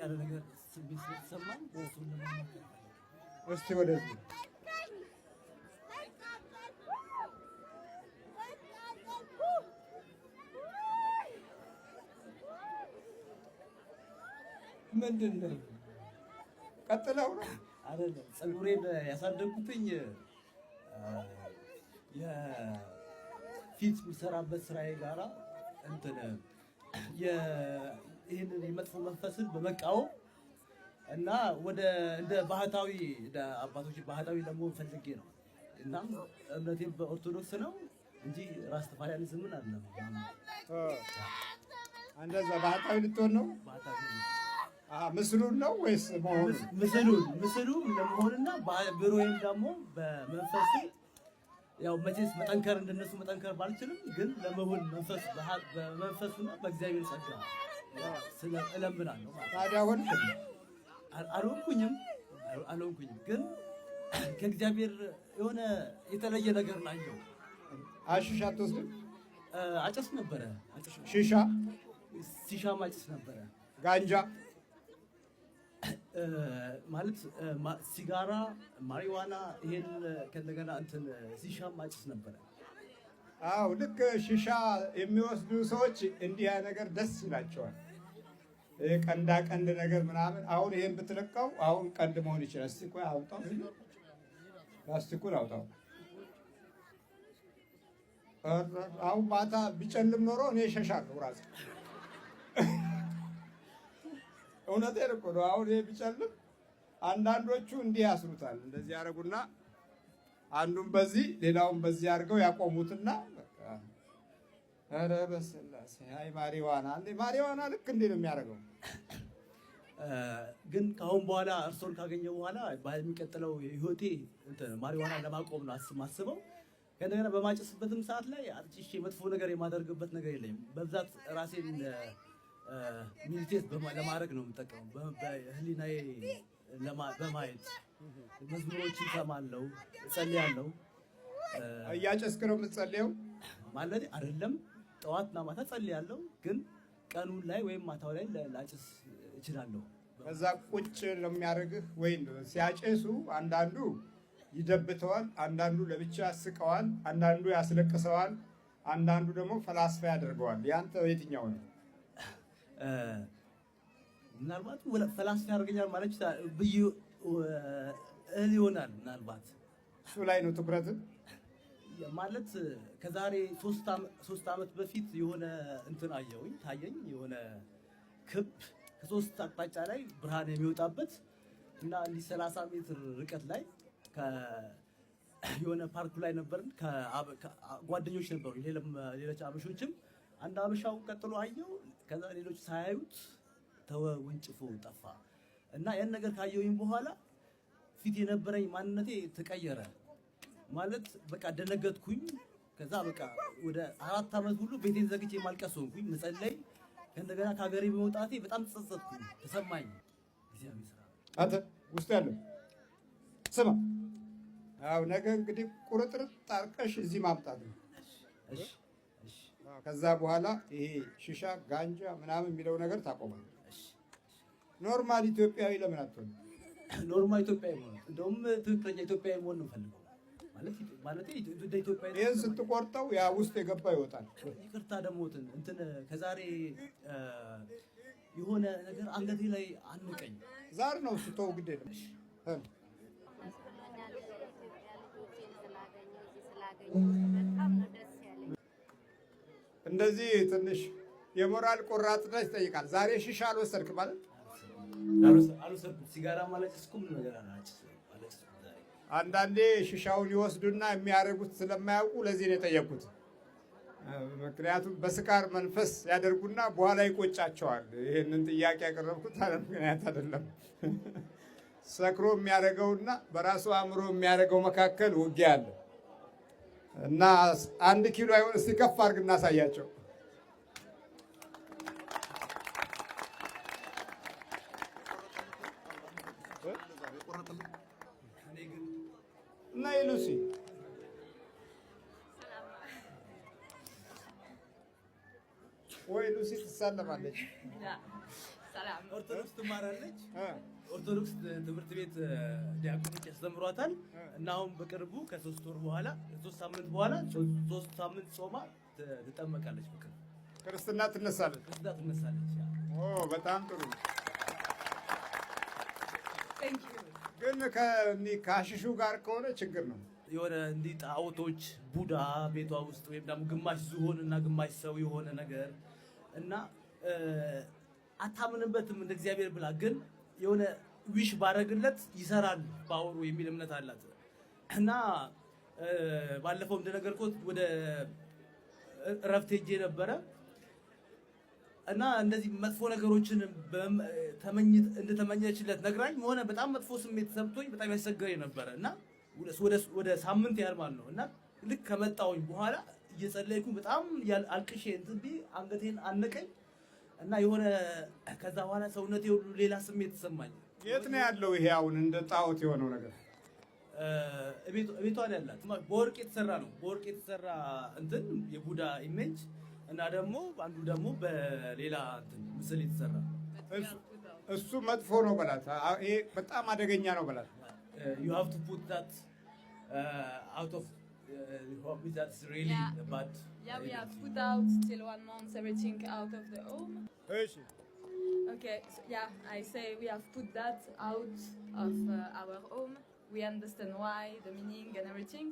ያለ ነገር ስሜት ስለተሰማኝ እሱን ለማማከር እስቲ ወደዚህ ምንድን ነው ቀጥለው ነው አይደለም ፀጉሬን ያሳደግኩትኝ የፊት የሚሰራበት ስራዬ ጋራ እንትን ይህንን የመጥፎ መንፈስን በመቃወም እና ወደ እንደ ባህታዊ እንደ አባቶች ባህታዊ ለመሆን ፈልጌ ነው። እና እምነቴም በኦርቶዶክስ ነው እንጂ ራስተፋሪያኒዝምን አይደለም። እንደዛ ባህታዊ ልትሆን ነው? ባህታዊ ምስሉን ነው ወይስ መሆኑን? ምስሉን ለመሆንና ብሮዬም ደግሞ በመንፈስ ያው መቼስ መጠንከር እንደነሱ መጠንከር ባልችልም ግን ለመሆን መንፈስ በመንፈሱና በእግዚአብሔር ጸጋ ስለ እለምናለሁ። ታዲያ አልሆንኩኝም ግን ከእግዚአብሔር የሆነ የተለየ ነገር ናየው። አሽሻ አትወስድም? አጨስ ነበረ። ሺሻ ማጨስ ነበረ። ጋንጃ ማለት ሲጋራ፣ ማሪዋና ይሄን ከእንደገና እንትን ሺሻ ማጨስ ነበረ። አዎ ልክ ሺሻ የሚወስዱ ሰዎች እንዲህ ያ ነገር ደስ ይላቸዋል። ቀንዳ ቀንድ ነገር ምናምን። አሁን ይሄን ብትለቀው አሁን ቀንድ መሆን ይችላል። እስቲ ቆይ አውጣው፣ ላስቲኩን አውጣው። አሁን ማታ ቢጨልም ኖሮ እኔ እሸሻለሁ ራሴ። እውነቴን እኮ ነው። አሁን ይሄ ቢጨልም አንዳንዶቹ እንዲህ ያስሩታል። እንደዚህ ያደርጉና አንዱን በዚህ ሌላውን በዚህ አድርገው ያቆሙትና በቃ ኧረ በስላሴ አይ ማሪዋና ልክ እንዴ ነው የሚያደርገው። ግን ከአሁን በኋላ እርሶን ካገኘው በኋላ በሚቀጥለው ህይወቴ ማሪዋና ለማቆም ነው ማስበው። ከእንደገና በማጨስበትም ሰዓት ላይ አጥጭሽ መጥፎ ነገር የማደርግበት ነገር የለኝም። በብዛት ራሴን ሚዲቴት ለማድረግ ነው የምጠቀመው። በህሊናዬ በማየት መዝሙሮችን እሰማለሁ፣ እጸልያለሁ። እያጨስክ ነው የምትጸልየው? ማለት አይደለም ጠዋትና ማታ ጸልያለሁ፣ ግን ቀኑን ላይ ወይም ማታው ላይ ላጭስ እችላለሁ። ከዛ ቁጭ ነው የሚያደርግህ ወይ? ሲያጨሱ አንዳንዱ ይደብተዋል፣ አንዳንዱ ለብቻ ያስቀዋል፣ አንዳንዱ ያስለቅሰዋል፣ አንዳንዱ ደግሞ ፈላስፋ ያደርገዋል። ያንተ የትኛው ነው? ምናልባት ፈላስፋ ያደርገኛል ማለት ብዬ እህል ይሆናል። ምናልባት እሱ ላይ ነው ትኩረት ማለት ከዛሬ 3 ዓመት በፊት የሆነ እንትን ታየኝ የሆነ ክብ ከ3 አቅጣጫ ላይ ብርሃን የሚወጣበት እና እንዲህ 30 ሜትር ርቀት ላይ የሆነ ፓርኩ ላይ ነበርን። ጓደኞች ነበሩ፣ ሌሎች አበሾችም። አንድ አበሻው ቀጥሎ አየው። ከዛ ሌሎች ሳያዩት ተወንጭፎ ጠፋ እና ያን ነገር ካየሁኝ በኋላ ፊት የነበረኝ ማንነቴ ተቀየረ። ማለት በቃ ደነገጥኩኝ። ከዛ በቃ ወደ 4 ዓመት ሁሉ ቤቴን ዘግቼ ማልቀስ ሆንኩኝ። መጸለይ ከእንደገና ከሀገሬ በመውጣቴ በጣም ተጸጸትኩኝ፣ ተሰማኝ። እግዚአብሔር ስራ አንተ ውስጥ ያለው ስማ። አው ነገ እንግዲህ ቁርጥርጥ አርቀሽ እዚህ ማምጣት ነው። እሺ። ከዛ በኋላ ይሄ ሺሻ ጋንጃ ምናምን የሚለው ነገር ታቆማለህ። ኖርማል ኢትዮጵያዊ ለምን አትሆን? ኖርማል ኢትዮጵያዊ መሆን እንደውም ትክክለኛ ኢትዮጵያዊ መሆን ነው ፈልገው ማለት ኢትዮጵያዊ። ይሄን ስትቆርጠው ያ ውስጥ የገባ ይወጣል። ይቅርታ ደግሞ እንትን ከዛሬ የሆነ ነገር አንገቴ ላይ አንቀኝ። ዛር ነው ስተው ግዴ ነው። እንደዚህ ትንሽ የሞራል ቆራጥነት ይጠይቃል። ዛሬ ሺሻ አልወሰድክም ማለት አልወሰድኩም። ሲጋራ ማለት እስኩም ነገር አላጭ። አንዳንዴ ሺሻውን ይወስዱና የሚያደርጉት ስለማያውቁ ለዚህ ነው የጠየቁት። ምክንያቱም በስካር መንፈስ ያደርጉና በኋላ ይቆጫቸዋል። ይሄንን ጥያቄ ያቀረብኩት አለ ምክንያት አይደለም። ሰክሮ የሚያደርገውና በራሱ አእምሮ የሚያደርገው መካከል ውጊያ አለ እና 1 ኪሎ አይሆን። እስቲ ከፍ አድርግ እናሳያቸው። እና ሉሲ ወይ ሉሲ ትሳለማለች። ኦርቶዶክስ ትማራለች። ኦርቶዶክስ ትምህርት ቤት ዲያቆኖች ያስተምሯታል እና አሁን በቅርቡ ከ3 ወር በኋላ 3 ሳምንት በኋላ 3 ሳምንት ጾማ ትጠመቃለች። ክርስትና ትነሳለች። በጣም ጥሩ። ግን ከአሽሹ ጋር ከሆነ ችግር ነው። የሆነ እንዲህ ጣዖቶች ቡዳ ቤቷ ውስጥ ወይም ደግሞ ግማሽ ዝሆን እና ግማሽ ሰው የሆነ ነገር እና አታምንበትም እንደ እግዚአብሔር ብላ ግን የሆነ ዊሽ ባረግለት ይሰራል ፓወሩ የሚል እምነት አላት እና ባለፈው እንደነገርኩት ወደ እረፍት ሄጄ ነበረ እና እንደዚህ መጥፎ ነገሮችን እንደተመኘችለት ነግራኝ ሆነ በጣም መጥፎ ስሜት ሰምቶኝ በጣም ያስቸገረኝ ነበረ እና ወደ ሳምንት ያህል ማለት ነው እና ልክ ከመጣሁኝ በኋላ እየጸለይኩ በጣም አልቅሼ እንትን ቢ አንገቴን አነቀኝ እና የሆነ ከዛ በኋላ ሰውነቴ ሁሉ ሌላ ስሜት ተሰማኝ። የት ነው ያለው ይሄ አሁን እንደ ጣዖት የሆነው ነገር? ቤቷ ላይ ያላት በወርቅ የተሰራ ነው። በወርቅ የተሰራ እንትን የቡዳ ኢሜጅ እና ደግሞ አንዱ ደግሞ በሌላ እንትን ምስል የተሰራ እሱ መጥፎ ነው በላት። ይሄ በጣም አደገኛ ነው በላት። you have to put that out of that's really bad. Yeah, we have put out till 1 month everything out of the home. Okay, so yeah, I say we have put that out of our home. We understand why, the meaning and everything,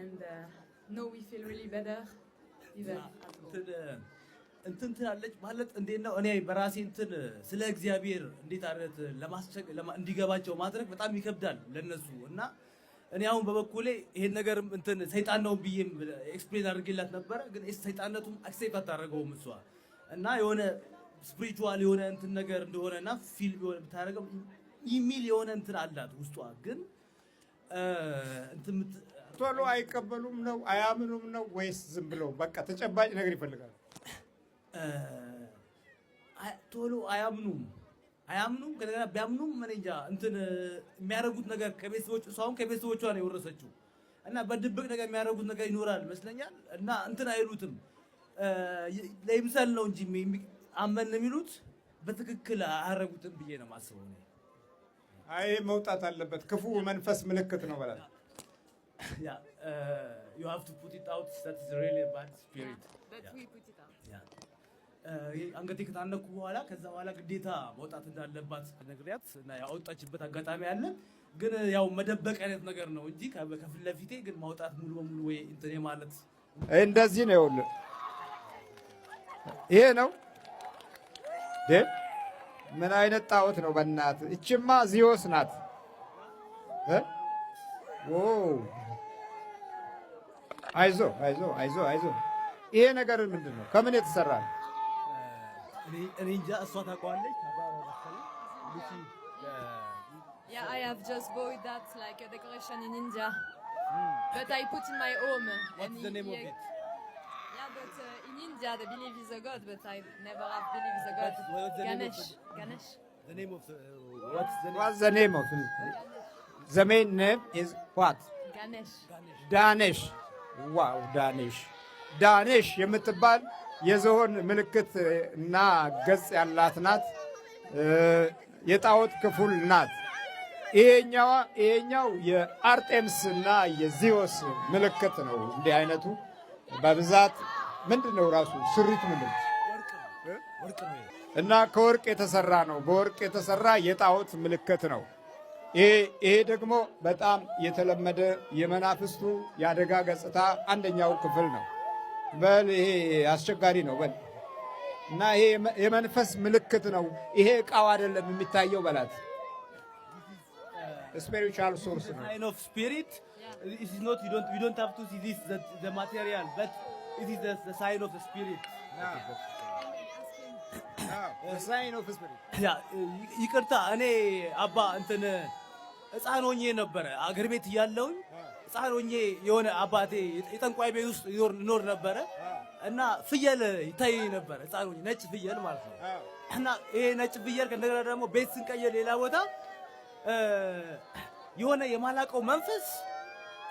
and now we feel really better even at home. እንትን ትላለች ማለት እንዴት ነው? እኔ በራሴ እንትን ስለ እግዚአብሔር እንዴት አረት እንዲገባቸው ማድረግ በጣም ይከብዳል ለነሱ እና እኔ አሁን በበኩሌ ይሄን ነገር እንትን ሰይጣን ነው ብዬም ኤክስፕሌን አድርጌላት ነበረ። ግን ሰይጣንነቱን አክሴፕት አታደርገውም እሷ እና የሆነ ስፒሪቹዋል የሆነ እንትን ነገር እንደሆነና ፊልም የሆነ ብታደርገው የሚል የሆነ እንትን አላት ውስጧ። ግን እንትን ቶሎ አይቀበሉም ነው አያምኑም ነው ወይስ ዝም ብለው በቃ ተጨባጭ ነገር ይፈልጋሉ? ቶሎ አያምኑም። ከነገና ቢያምኑም ምን እንጃ እንትን የሚያደርጉት ነገር ከቤተሰቦቹ እሷም ከቤተሰቦቿ ነው የወረሰችው እና በድብቅ ነገር የሚያደርጉት ነገር ይኖራል ይመስለኛል እና እንትን አይሉትም ለይምሰል ነው እንጂ አመን የሚሉት በትክክል አያደርጉትም ብዬ ነው የማስበው ነው። አይ መውጣት አለበት። ክፉ መንፈስ ምልክት ነው በላት። Yeah, you have to put it out. That is really a bad spirit. But we put it out. አንገቴ ከታነኩ በኋላ ከዛ በኋላ ግዴታ መውጣት እንዳለባት ነግሪያት እና ያወጣችበት አጋጣሚ አለ። ግን ያው መደበቅ አይነት ነገር ነው እንጂ ከፊት ለፊቴ ግን ማውጣት ሙሉ በሙሉ ወይ እንትን ማለት እንደዚህ ነው። ይኸውልህ ይሄ ነው ምን አይነት ጣዖት ነው በእናትህ? እችማ ዚዮስ ናት። አይዞ ይሄ ነገር ምንድን ነው? ከምን የተሰራ ነው? እኔ እንጃ እሷ ታውቀዋለች። Yeah, I have just bought that like a decoration in India. But I put in my home. What's the name of it? Yeah, but in India they believe is a god, but I never have believed is a god. What's the Ganesh. Ganesh. The name of What's the name of it? The main name is what? Ganesh. ዳኔሽ። ዋው ዳኔሽ የምትባል የዝሆን ምልክት እና ገጽ ያላት ናት። የጣዖት ክፍል ናት። ይሄኛው የአርጤምስ እና የዚዮስ ምልክት ነው። እንዲህ አይነቱ በብዛት ምንድነው ራሱ ስሪቱ ምንድነው? ወርቅ ነው እና ከወርቅ የተሰራ ነው። በወርቅ የተሰራ የጣዖት ምልክት ነው። ይሄ ደግሞ በጣም የተለመደ የመናፍስቱ የአደጋ ገጽታ አንደኛው ክፍል ነው። በል ይሄ አስቸጋሪ ነው በል እና ይሄ የመንፈስ ምልክት ነው። ይሄ ዕቃው አይደለም የሚታየው በላት። spiritual source ነው። sign of spirit. It is not we don't have to see this the material but it is the sign of the spirit. the sign of the spirit. ይቅርታ እኔ አባ እንትን ሕፃን ሆኜ ነበረ አገር ቤት እያለሁኝ ሕፃን ሆኜ የሆነ አባቴ የጠንቋይ ቤት ውስጥ ይኖር ነበረ እና ፍየል ይታይ ነበር። ሕፃን ሆኜ ነጭ ፍየል ማለት ነው እና ይሄ ነጭ ፍየል ከእንደገና ደግሞ ቤት ስንቀየር ሌላ ቦታ የሆነ የማላቀው መንፈስ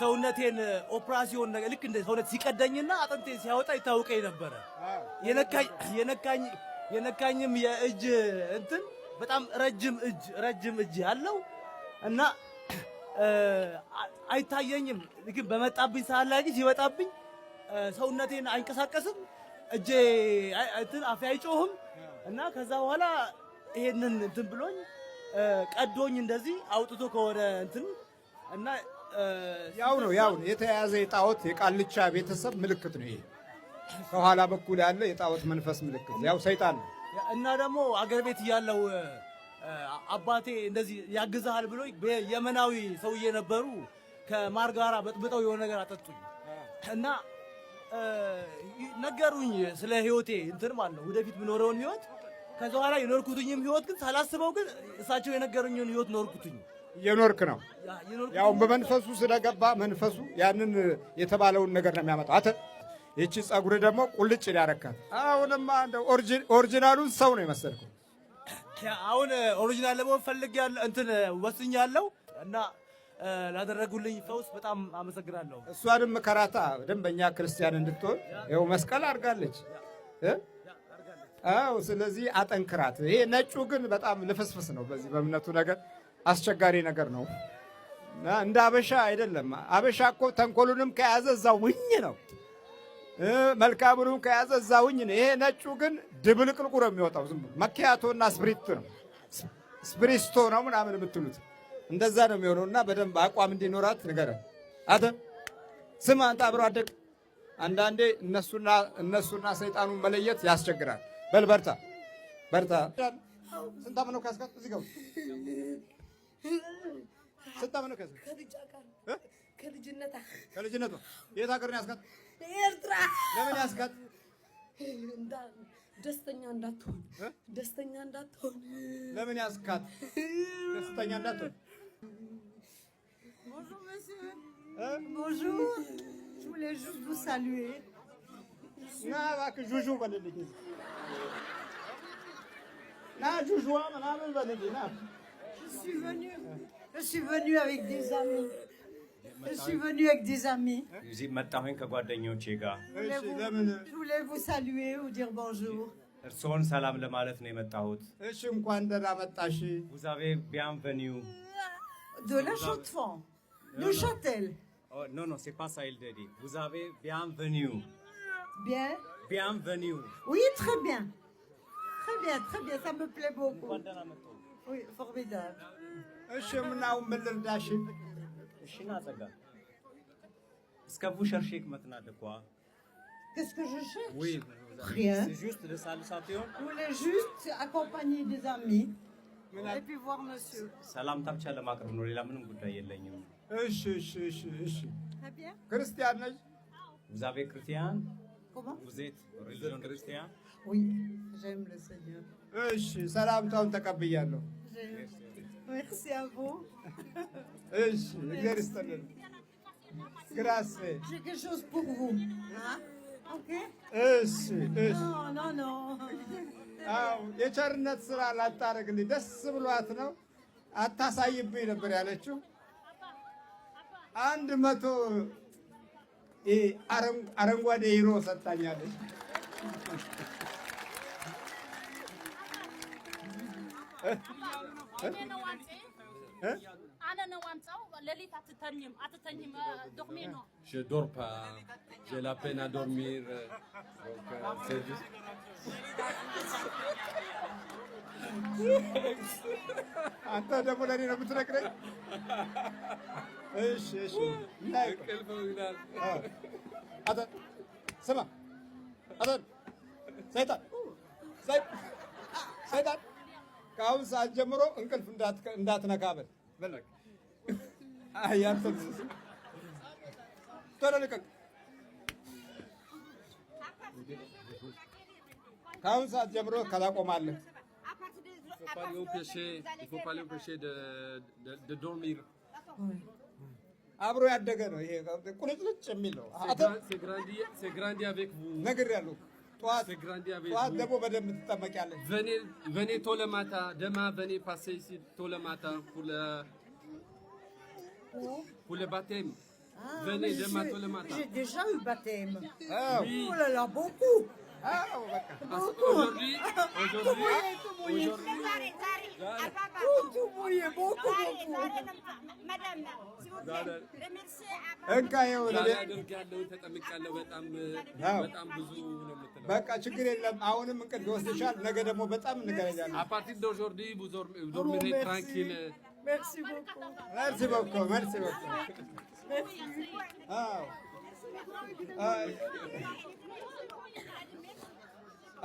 ሰውነቴን ኦፕራሲዮን ልክ እንደ ሰውነት ሲቀደኝና አጥንቴን ሲያወጣ ይታወቀኝ ነበረ። የነካኝም የእጅ እንትን በጣም ረጅም እጅ ያለው እና አይታየኝም። ግን በመጣብኝ ሰዓት ላይ ግን ሲወጣብኝ ሰውነቴን አይንቀሳቀስም፣ እጄ እንትን አፌ አይጮህም እና ከዛ በኋላ ይሄንን እንትን ብሎኝ ቀዶኝ እንደዚህ አውጥቶ ከሆነ እንትን እና ያው ነው የተያዘ የጣዖት የቃልቻ ቤተሰብ ምልክት ነው ይሄ። ከኋላ በኩል ያለ የጣዖት መንፈስ ምልክት ያው ሰይጣን ነው። እና ደግሞ አገር ቤት እያለው አባቴ እንደዚህ ያግዛሃል ብሎ የመናዊ ሰውዬ ነበሩ። ከማር ጋራ በጥብጠው የሆነ ነገር አጠጡኝ እና ነገሩኝ ስለ ህይወቴ እንትን ማለት ነው ወደፊት የምኖረውን ህይወት። ከዛ በኋላ የኖርኩትኝም ህይወት ግን ሳላስበው ግን እሳቸው የነገሩኝን ህይወት ኖርኩትኝ። እየኖርክ ነው። ያው በመንፈሱ ስለገባ መንፈሱ ያንን የተባለውን ነገር ነው የሚያመጣው። አተ ይቺ ጸጉር ደግሞ ቁልጭ ያረካት። አሁንማ እንደው ኦሪጂናሉን ሰው ነው የመሰልከው። አሁን ኦሪጂናል ለመሆን ፈልጌያለሁ እንትን ወስኛለሁ እና ላደረጉልኝ ፈውስ በጣም አመሰግናለሁ። እሷንም ከራታ ደንበኛ ክርስቲያን እንድትሆን ይኸው መስቀል አድርጋለች። አዎ ስለዚህ አጠንክራት። ይሄ ነጩ ግን በጣም ልፍስፍስ ነው። በዚህ በእምነቱ ነገር አስቸጋሪ ነገር ነው። እንደ አበሻ አይደለም። አበሻ እኮ ተንኮሉንም ከያዘ እዛው ውኝ ነው፣ መልካሙንም ከያዘ እዛው ውኝ ነው። ይሄ ነጩ ግን ድብልቅልቁ ነው የሚወጣው። ዝም ብሎ መኪያቶና ስፕሪስቶ ነው ምናምን የምትሉት እንደዛ ነው የሚሆነውና በደንብ አቋም እንዲኖራት ንገረን። አተ ስም አንተ አብሮ አደግ አንዳንዴ እነሱና ሰይጣኑን መለየት ያስቸግራል። በል በርታ። ስንት ዓመት ነው ካስካት? እዚህ ጋር ስንት ዓመት ነው ካስካት? ከልጅነቷ የት ሀገር ነው ያስካት? ኤርትራ። ለምን ያስካት? ደስተኛ እንዳትሆን። ለምን ያስካት? ደስተኛ እንዳትሆን። Bonjour monsieur. Bonjour. Je voulais juste vous saluer. Na እባክህ ጁጁ በልልኝ። ና ጁጁዋ ምናምን በልልኝ ና። Je suis venue avec des amis. እዚህ መጣሁኝ ከጓደኞቼ ጋር። Je voulais vous saluer, vous dire bonjour. እርስዎን ሰላም ለማለት ነው የመጣሁት። እሺ እንኳን ደህና መጣሽ። Vous avez bienvenue. De la Chaux-de-Fonds, de Châtel. Oh non non, c'est pas ça il dit. Vous avez bienvenue. Bien. Bienvenue. Oui, très bien. Très bien, ça me plaît beaucoup. Oui, formidable. እሺ ምናው ምን ልርዳሽ? እሺ ና ጸጋ። እስከ ቡሸርሼክ መጥናት እኮ Qu'est-ce que je cherche? Oui, Rien. c'est juste de salutation. Je voulais juste accompagner des amis et puis voir monsieur. ሰላምታ ብቻ ለማቅረብ ነው፣ ሌላ ምንም ጉዳይ የለኝም። እሺ Très bien. ክርስቲያን ነሽ? Vous avez chrétien? Comment? Vous êtes religion chrétien? Oui, j'aime le Seigneur. እሺ ሰላምታውን ተቀብያለሁ። Merci à vous. እሺ እግዚአብሔር ይስጥልን። ግራስ J'ai quelque chose pour vous. Hein? Ok? እሺ Non. አው የቸርነት ስራ ላታረግልኝ ደስ ብሏት ነው። አታሳይብኝ ነበር ያለችው። 100 አረንጓዴ ሂሮ ሰጣኛለች። Je dors pas, j'ai la peine à dormir, donc c'est juste... አንተ ደግሞ ለኔ ነው የምትነግረኝ? እሺ አተ ስማ አተ ሰይጣን ከአሁን ሰዓት ጀምሮ እንቅልፍ እንዳትነካበል በለክ አያንተ ቶሎ ልቀቅ። ከአሁን ሰዓት ጀምሮ ካላቆማለህ Il faut pas l'empêcher de dormir. አብሮ ያደገ ነው ይሄ ቁልጭልጭ የሚል ነው። C'est grandi avec vous. ነግሬያለሁ። ጠዋት C'est grandi avec ደግሞ vous. በደንብ ትጠመቂያለሽ። Venez tôt le matin. Demain, venez passer ici tôt le matin pour le baptême. Ah, Venez mais demain tôt le matin. j'ai déjà eu baptême. አዎ Oui. Oh là là, beaucoup. Aujourd'hui, በቃ ችግር የለም። አሁንም እንቅልፍ ይወስድሻል። ነገ ደግሞ በጣም እንገናኛለን። à partir d'aujourd'hui, vous dormirez tranquille. Merci beaucoup. Merci beaucoup. Merci beaucoup.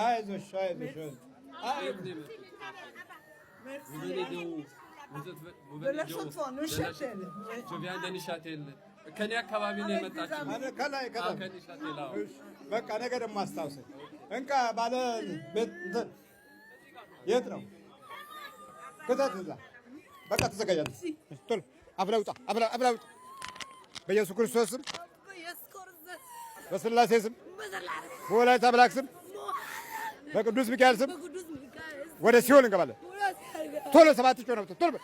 አይዞሽ አይዞሽ። Vous venez de où? De la Chaux-de-Fonds, Neuchâtel. Je viens de Neuchâtel. ከኔ አካባቢ ነው የመጣችው። ከላይ ከላይ ከneuchâtel አዎ። በቃ ነገ ደግሞ አስታውሰኝ። እንካ ባለ ቤት እንትን የት ነው? ክተት እዛ። በቃ ተዘጋጃለህ። ቶሎ አብላ ውጣ፣ አብላ ውጣ። በኢየሱስ ክርስቶስ ስም፣ በስላሴ ስም፣ በወላዲተ አምላክ ስም፣ በቅዱስ ሚካኤል ስም ወደ ሲኦል እንገባለን። ቶሎ ሰባት ጮህ ነው ቶሎ